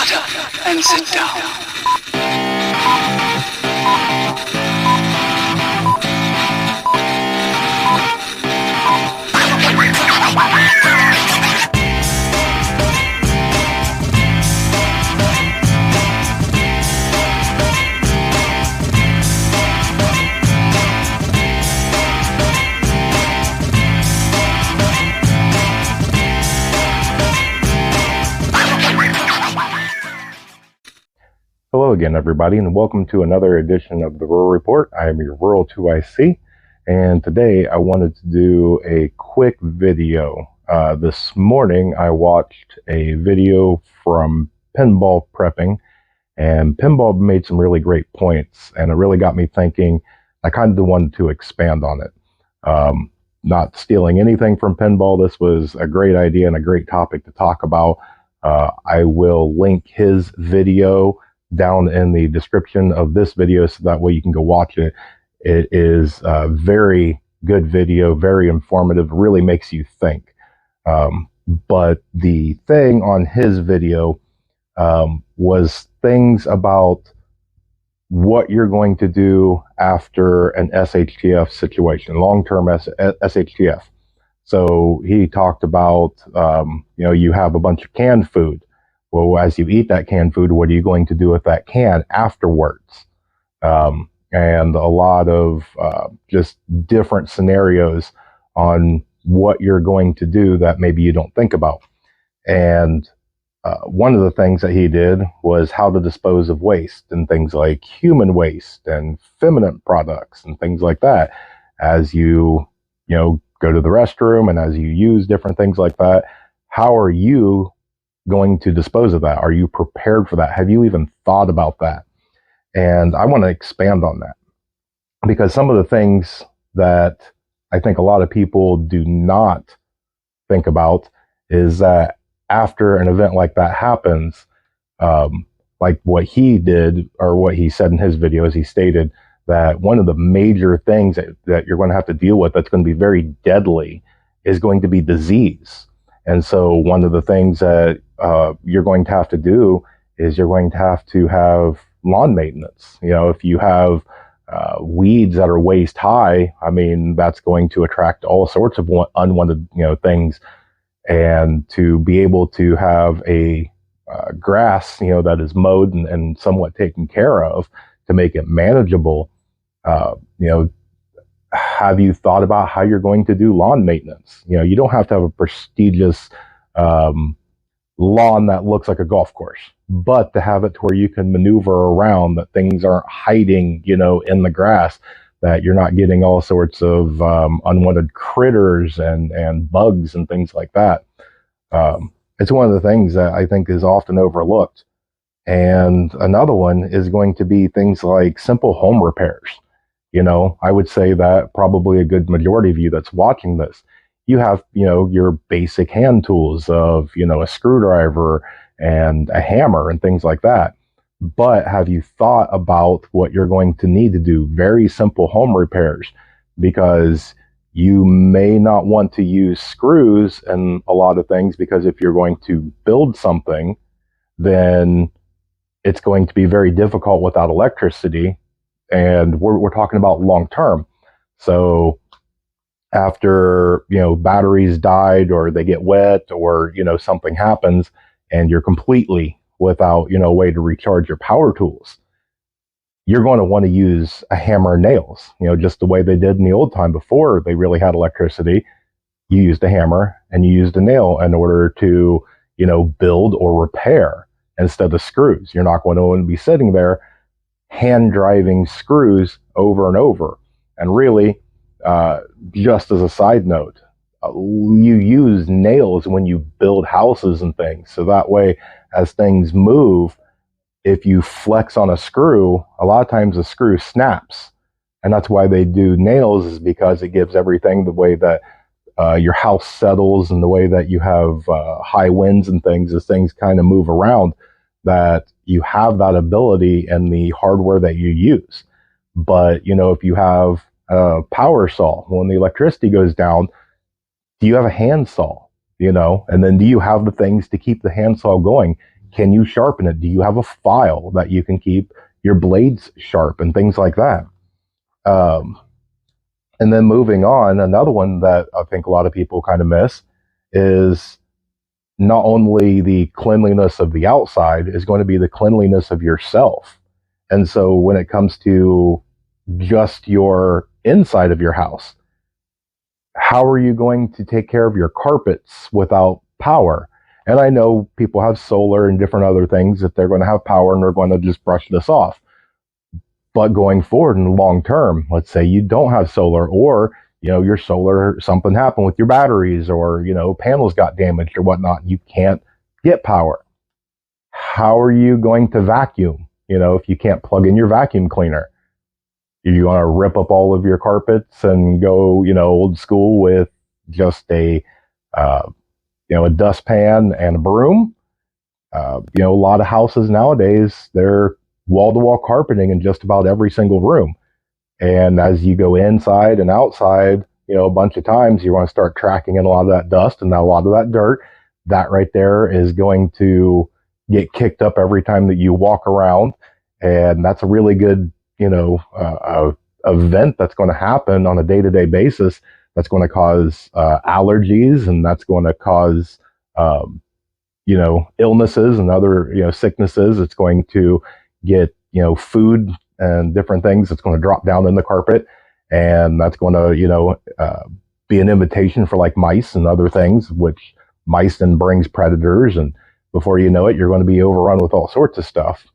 Shut up and sit down. Hello again, everybody, and welcome to another edition of the Rural Report. I am your Rural 2IC, and today I wanted to do a quick video. This morning I watched a video from Pinball Prepping, and Pinball made some really great points, and it really got me thinking. I kind of wanted to expand on it. Not stealing anything from Pinball, this was a great idea and a great topic to talk about. I will link his video down in the description of this video so that way you can go watch it. It is a very good video, very informative, really makes you think. But the thing on his video was things about what you're going to do after an SHTF situation, long-term SHTF. So he talked about, you have a bunch of canned food. Well, as you eat that canned food, what are you going to do with that can afterwards? And a lot of just different scenarios on what you're going to do that maybe you don't think about. And one of the things that he did was how to dispose of waste and things like human waste and feminine products and things like that. As you go to the restroom and as you use different things like that, how are you going to dispose of that? Are you prepared for that? Have you even thought about that? And I want to expand on that because some of the things that I think a lot of people do not think about is that after an event like that happens, like what he did or what he said in his video, as he stated that one of the major things that you're going to have to deal with that's going to be very deadly is going to be disease. And so one of the things that you're going to have to do is you're going to have lawn maintenance. If you have weeds that are waist high, I mean, that's going to attract all sorts of unwanted, things. And to be able to have a grass, that is mowed and somewhat taken care of to make it manageable, have you thought about how you're going to do lawn maintenance? You don't have to have a prestigious lawn that looks like a golf course, but to have it to where you can maneuver around, that things aren't hiding, in the grass, that you're not getting all sorts of unwanted critters and bugs and things like that. It's one of the things that I think is often overlooked. And another one is going to be things like simple home repairs. I would say that probably a good majority of you that's watching this, you have, your basic hand tools of, a screwdriver and a hammer and things like that. But have you thought about what you're going to need to do? Very simple home repairs, because you may not want to use screws and a lot of things, because if you're going to build something, then it's going to be very difficult without electricity. And we're talking about long term. So after, batteries died or they get wet or, something happens and you're completely without, a way to recharge your power tools, you're going to want to use a hammer and nails, just the way they did in the old time before they really had electricity. You used a hammer and you used a nail in order to, build or repair instead of screws. You're not going to want to be sitting there hand driving screws over and over. And really, just as a side note, you use nails when you build houses and things. So that way, as things move, if you flex on a screw, a lot of times the screw snaps. And that's why they do nails, is because it gives everything the way that your house settles and the way that you have high winds and things, as things kind of move around, that you have that ability in the hardware that you use. But, if you have a power saw, when the electricity goes down, do you have a handsaw? And then do you have the things to keep the handsaw going? Can you sharpen it? Do you have a file that you can keep your blades sharp and things like that? And then moving on, another one that I think a lot of people kind of miss is not only the cleanliness of the outside is going to be the cleanliness of yourself. And so when it comes to just your inside of your house, how are you going to take care of your carpets without power? And I know people have solar and different other things that they're going to have power and they're going to just brush this off. But going forward in the long term, let's say you don't have solar, or your solar, something happened with your batteries, or panels got damaged or whatnot, you can't get power. How are you going to vacuum? If you can't plug in your vacuum cleaner, you want to rip up all of your carpets and go old school with just a dustpan and a broom. A lot of houses nowadays, they're wall-to-wall carpeting in just about every single room. And as you go inside and outside, a bunch of times, you want to start tracking in a lot of that dust and a lot of that dirt. That right there is going to get kicked up every time that you walk around. And that's a really good, event that's going to happen on a day-to-day basis. That's going to cause allergies, and that's going to cause, illnesses and other, sicknesses. It's going to get food and different things that's going to drop down in the carpet, and that's going to be an invitation for like mice and other things, which mice then brings predators, and before you know it, you're going to be overrun with all sorts of stuff.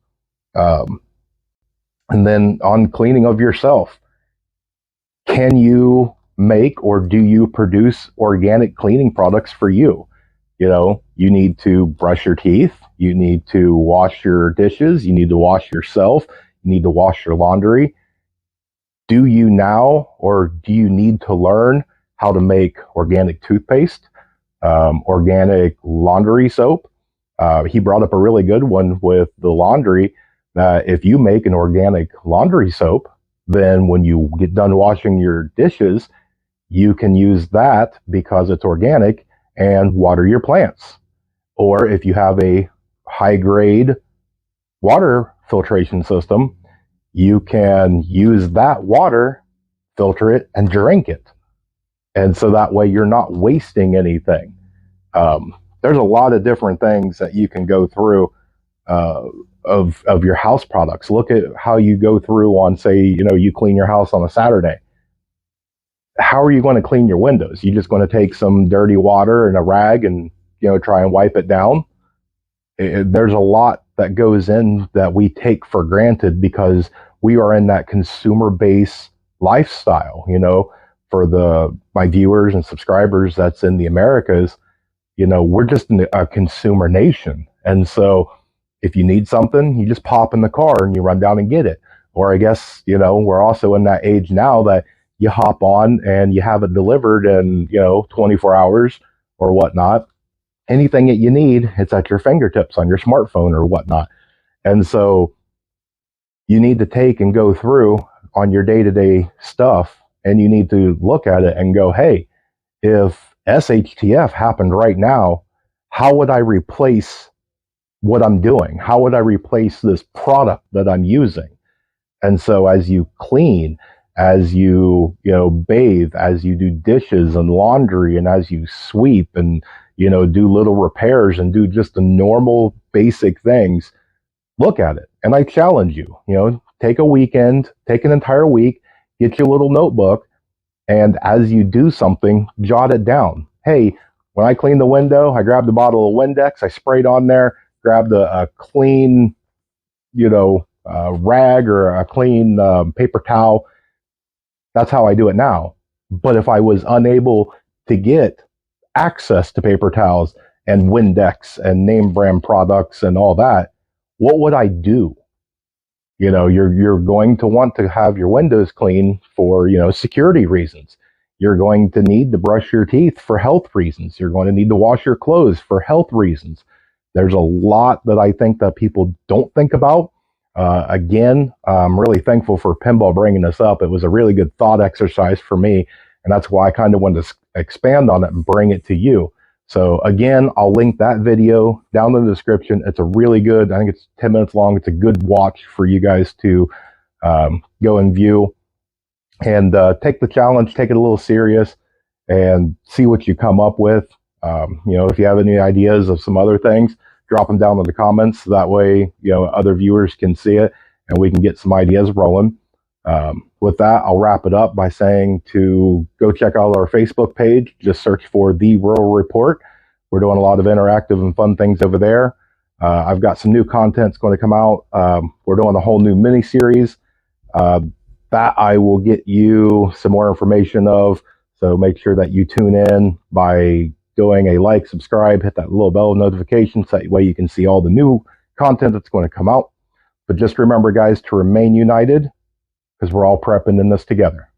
And then on cleaning of yourself, can you make or do you produce organic cleaning products for you? You need to brush your teeth. You need to wash your dishes. You need to wash yourself. You need to wash your laundry. Do you now, or do you need to learn how to make organic toothpaste, organic laundry soap? He brought up a really good one with the laundry, that if you make an organic laundry soap, then when you get done washing your dishes, you can use that because it's organic and water your plants. Or if you have a high grade water filtration system, you can use that water, filter it, and drink it. And so that way you're not wasting anything. There's a lot of different things that you can go through of your house products. Look at how you go through on, say, you clean your house on a Saturday. How are you going to clean your windows? You just going to take some dirty water and a rag and try and wipe it down? There's a lot that goes in that we take for granted because we are in that consumer-based lifestyle. For my viewers and subscribers that's in the Americas, we're just a consumer nation. And so if you need something, you just pop in the car and you run down and get it. Or I guess, we're also in that age now that you hop on and you have it delivered in, 24 hours or whatnot. Anything that you need, it's at your fingertips on your smartphone or whatnot. And so you need to take and go through on your day-to-day stuff, and you need to look at it and go, hey, if SHTF happened right now, how would I replace what I'm doing? How would I replace this product that I'm using? And so as you clean, as you bathe, as you do dishes and laundry, and as you sweep and do little repairs and do just the normal basic things, look at it. And I challenge you, take a weekend, take an entire week, get your little notebook, and as you do something, jot it down. Hey, when I cleaned the window, I grabbed a bottle of Windex, I sprayed on there, grabbed a clean, rag or a clean paper towel. That's how I do it now. But if I was unable to get access to paper towels and Windex and name brand products and all that, what would I do? You're going to want to have your windows clean for, security reasons. You're going to need to brush your teeth for health reasons. You're going to need to wash your clothes for health reasons. There's a lot that I think that people don't think about. Again, I'm really thankful for Pinball bringing this up. It was a really good thought exercise for me, and that's why I kind of wanted to expand on it and bring it to you. So again, I'll link that video down in the description. It's a really good, I think it's 10 minutes long. It's a good watch for you guys to go and view and take the challenge, take it a little serious and see what you come up with. If you have any ideas of some other things, drop them down in the comments. That way, other viewers can see it and we can get some ideas rolling. With that, I'll wrap it up by saying to go check out our Facebook page. Just search for The Rural Report. We're doing a lot of interactive and fun things over there. I've got some new content going to come out. We're doing a whole new mini series that I will get you some more information of. So make sure that you tune in by doing a like, subscribe, hit that little bell notification so that way you can see all the new content that's going to come out. But just remember, guys, to remain united, because we're all prepping in this together.